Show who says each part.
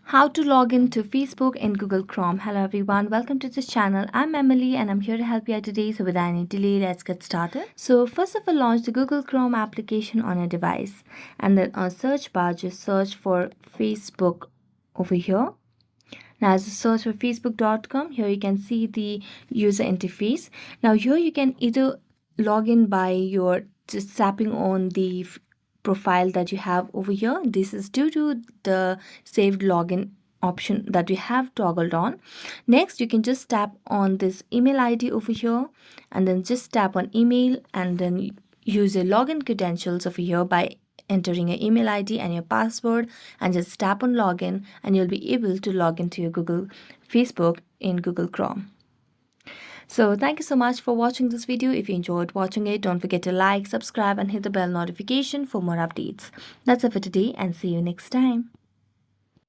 Speaker 1: How to log into Facebook in Google Chrome. Hello everyone, welcome to this channel. I'm Emily and I'm here to help you out today. So without any delay, let's get started. So first of all, launch the Google Chrome application on your device, and then on search bar just search for Facebook over here. Now as a search for facebook.com, here you can see the user interface. Now here you can either log in by your just tapping on the profile that you have over here. This is due to the saved login option that you have toggled on. Next, you can just tap on this email ID over here and then just tap on email and then use your login credentials over here by entering your email ID and your password, and just tap on login and you'll be able to log into your Google Facebook in Google Chrome. So thank you so much for watching this video. If you enjoyed watching it, don't forget to like, subscribe and hit the bell notification for more updates. That's it for today and see you next time.